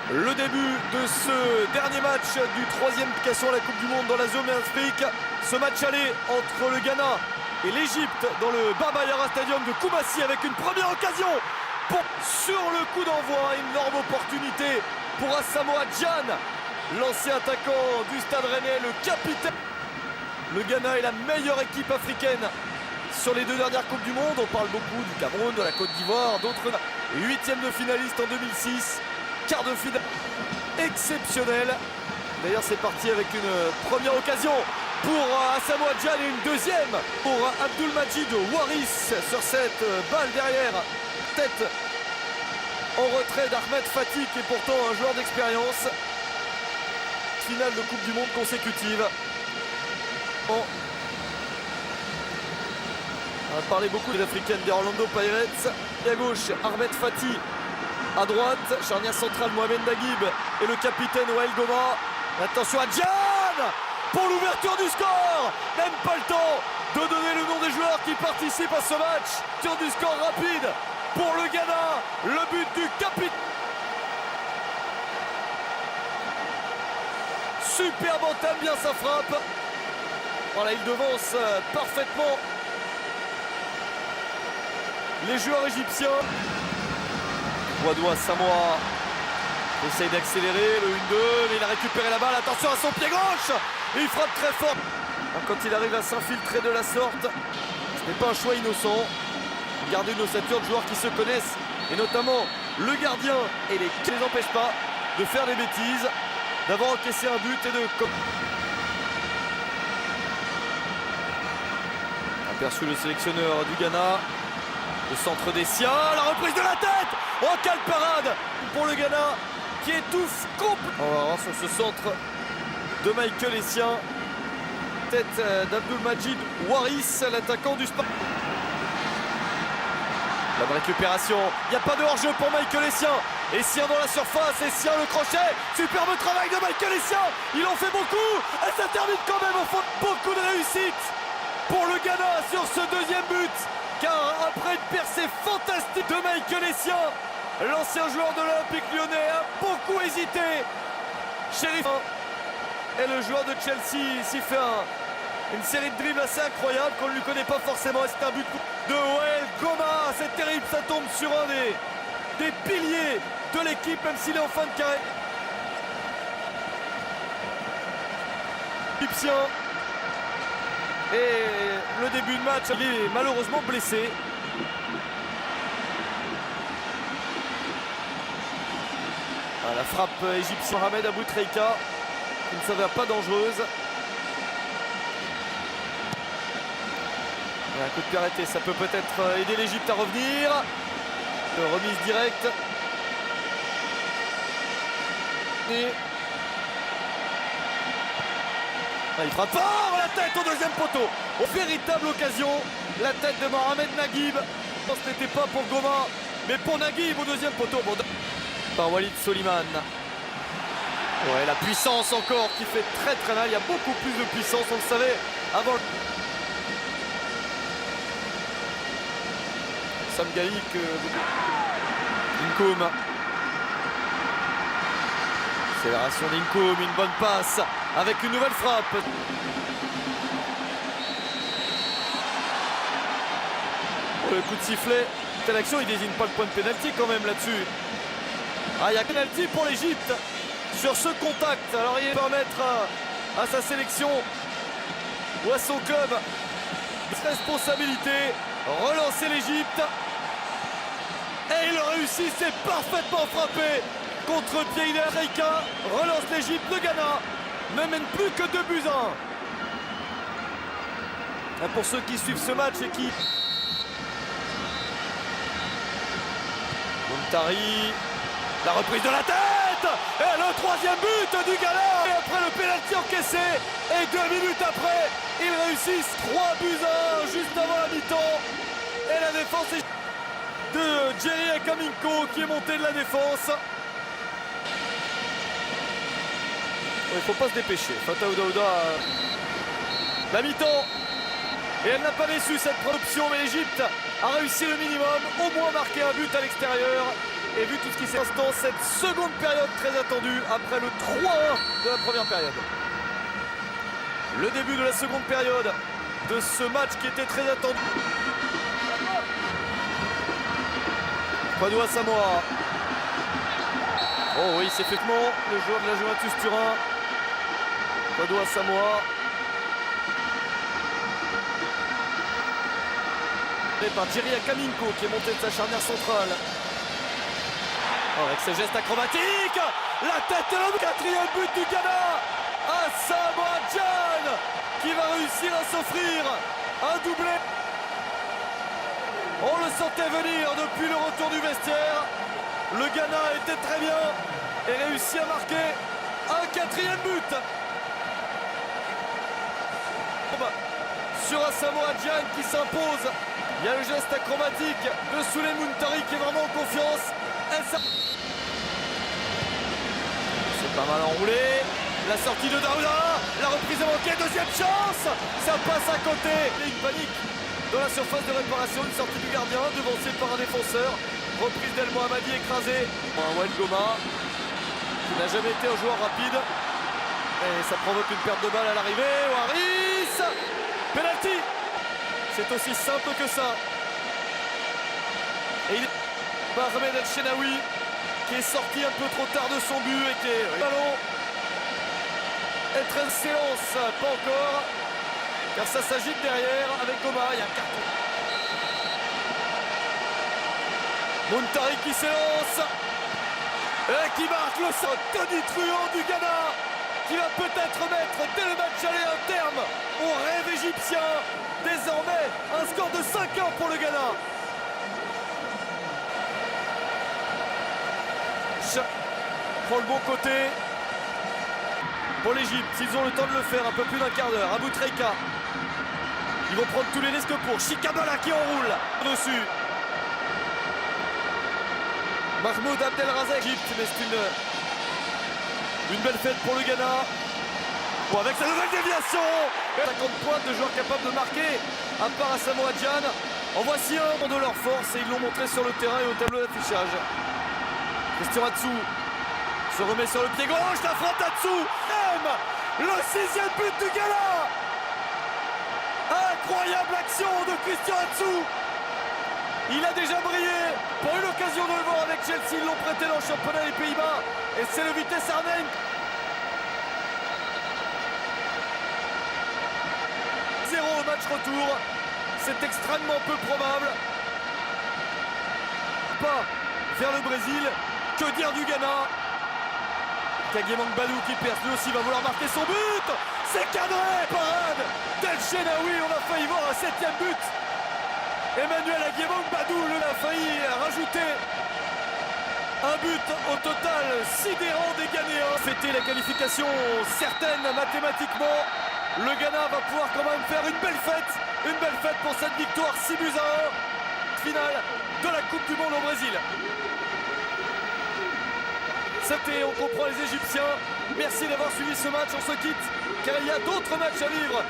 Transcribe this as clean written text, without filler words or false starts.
Le début de ce dernier match du troisième qualification à la Coupe du Monde dans la zone Afrique. Ce match aller entre le Ghana et l'Égypte dans le Baba Yara Stadium de Koumassi avec une première occasion sur le coup d'envoi. Énorme opportunité pour Asamoah Gyan, l'ancien attaquant du Stade Rennais, le capitaine. Le Ghana est la meilleure équipe africaine sur les deux dernières Coupes du Monde. On parle beaucoup du Cameroun, de la Côte d'Ivoire, d'autres. 8e de finaliste en 2006, quart de finale exceptionnel. D'ailleurs c'est parti avec une première occasion pour Asamoah Gyan et une deuxième pour Abdulmajid Waris sur cette balle derrière. Tête en retrait d'Ahmed Fati qui est pourtant un joueur d'expérience. Finale de Coupe du Monde consécutive. On a parlé beaucoup des Africaines d'Orlando Pirates. Et à gauche, Ahmed Fati. À droite, charnière centrale Mohamed Naguib et le capitaine Wael Goma. Attention à Gyan pour l'ouverture du score. Même pas le temps de donner le nom des joueurs qui participent à ce match. Sur du score rapide pour le Ghana. Le but du capitaine. Superbe entame, bien sa frappe. Voilà, il devance parfaitement les joueurs égyptiens. Wadou Asamoah essaye d'accélérer le 1-2, mais il a récupéré la balle. Attention à son pied gauche. Et il frappe très fort. Quand il arrive à s'infiltrer de la sorte, ce n'est pas un choix innocent. Garder une ossature de joueurs qui se connaissent, et notamment le gardien et qui ne les empêchent pas de faire des bêtises, d'avoir encaissé un but et de... Aperçu le sélectionneur du Ghana. Le centre des siens, la reprise de la tête. Oh, quelle parade pour le Ghana qui étouffe complètement. On va voir sur ce centre de Michael Essien. Tête d'Abdulmajid Waris, l'attaquant du Spa. La récupération, il n'y a pas de hors-jeu pour Michael Essien. Essien dans la surface, Essien le crochet. Superbe travail de Michael Essien. Il en fait beaucoup et ça termine quand même au fond. Beaucoup de réussite pour le Ghana sur ce deuxième but. Car après une percée fantastique de Michael Essien, l'ancien joueur de l'Olympique Lyonnais a beaucoup hésité. Sheriff et le joueur de Chelsea s'y fait une série de dribbles assez incroyable qu'on ne lui connaît pas forcément. C'est un but de Wael Goma. C'est terrible, ça tombe sur un des piliers de l'équipe, même s'il est en fin de carrière. Égyptien. Et le début de match, il est malheureusement blessé. La frappe égyptienne, Mohamed Aboutrika, qui ne s'avère pas dangereuse. Et un coup de pied arrêté, ça peut peut-être aider l'Égypte à revenir. Remise directe. Et il frappe fort la tête au deuxième poteau. Véritable occasion, la tête de Mohamed Naguib. Ce n'était pas pour Goma, mais pour Naguib au deuxième poteau. Bon, par Walid Soliman. Ouais, la puissance encore qui fait très très mal. Il y a beaucoup plus de puissance, on le savait avant. Sam Gaïk, Inkoum. Accélération d'Inkoum, une bonne passe avec une nouvelle frappe. Le coup de sifflet, telle action, il désigne pas le point de pénalty quand même là-dessus. Ah, il y a pénalty pour l'Égypte sur ce contact. Alors il va permettre à sa sélection ou à son club de responsabilité, relancer l'Égypte. Et il réussit, c'est parfaitement frappé contre Pierre Reika. Relance l'Égypte, le Ghana ne mène plus que 2-1. Pour ceux qui suivent ce match et qui... Montari, la reprise de la tête et le troisième but du Ghana. Et après le pénalty encaissé et 2 minutes après, ils réussissent 3-1 juste avant la mi-temps. Et la défense est de Jerry Akaminko qui est monté de la défense. Il ne faut pas se dépêcher. Fataou Daouda, la mi-temps Et elle n'a pas déçu cette option, mais l'Égypte a réussi le minimum, au moins marquer un but à l'extérieur. Et vu tout ce qui s'est passé dans cette seconde période très attendue, après le 3-1 de la première période. Le début de la seconde période de ce match qui était très attendu. Kwadwo Asamoah. Oh oui, c'est effectivement le joueur de la Juventus Turin. Kwadwo Asamoah. Et par Djeria Kaminko qui est monté de sa charnière centrale. Oh, avec ses gestes acrobatiques, la tête de l'homme, quatrième but du Ghana. Asamoah Gyan qui va réussir à s'offrir un doublé. On le sentait venir depuis le retour du vestiaire. Le Ghana était très bien et réussit à marquer un quatrième but. Sur Asamoah Gyan qui s'impose. Il y a le geste acrobatique de Souleymane Muntari qui est vraiment en confiance. C'est pas mal enroulé. La sortie de Daouda, la reprise est manquée, deuxième chance. Ça passe à côté. Et une panique dans la surface de réparation, une sortie du gardien, devancé par un défenseur. Reprise d'El Mohammadi écrasé. Un Wael Goma qui n'a jamais été un joueur rapide. Et ça provoque une perte de balle à l'arrivée. Waris, penalty. C'est aussi simple que ça. Et il est Ahmed El Shenaoui qui est sorti un peu trop tard de son but et qui est ballon. Être séance, pas encore, car ça s'agite derrière avec Goma. Il y a un carton. Muntari qui s'élance et qui marque le saut. Tony Truant du Ghana qui va peut-être mettre dès le match aller un terme au rêve égyptien. Désormais, un score de 5-1 pour le Ghana. Prend le bon côté pour l'Égypte. S'ils ont le temps de le faire, un peu plus d'un quart d'heure. Abou Treika. Ils vont prendre tous les risques pour Shikabala qui enroule dessus. Mahmoud Abdelrazak, Égypte, mais c'est une belle fête pour le Ghana. Bon, avec sa nouvelle déviation, 50 points de joueurs capables de marquer, à part Asamoah Gyan. En voici un de leur force et ils l'ont montré sur le terrain et au tableau d'affichage. Christian Atsu se remet sur le pied gauche, la frappe d'Atsu. Le 6e but du Ghana. Incroyable action de Christian Atsu. Il a déjà brillé. Pour une occasion de le voir avec Chelsea, ils l'ont prêté dans le championnat des Pays-Bas. Et c'est le Vitesse Arnhem. 0 au match retour. C'est extrêmement peu probable. Pas vers le Brésil. Que dire du Ghana? Kagema Mbadou qui perce, lui aussi va vouloir marquer son but. C'est cadré, parade d'El Shenaoui. On a failli voir un 7e but. Emmanuel Kagema Mbadou a failli rajouter un but au total sidérant des Ghanéens. Fêter la qualification certaine mathématiquement. Le Ghana va pouvoir quand même faire une belle fête pour cette victoire 6-1 finale de la Coupe du Monde au Brésil. C'était, on comprend les Égyptiens. Merci d'avoir suivi ce match, on se quitte car il y a d'autres matchs à vivre.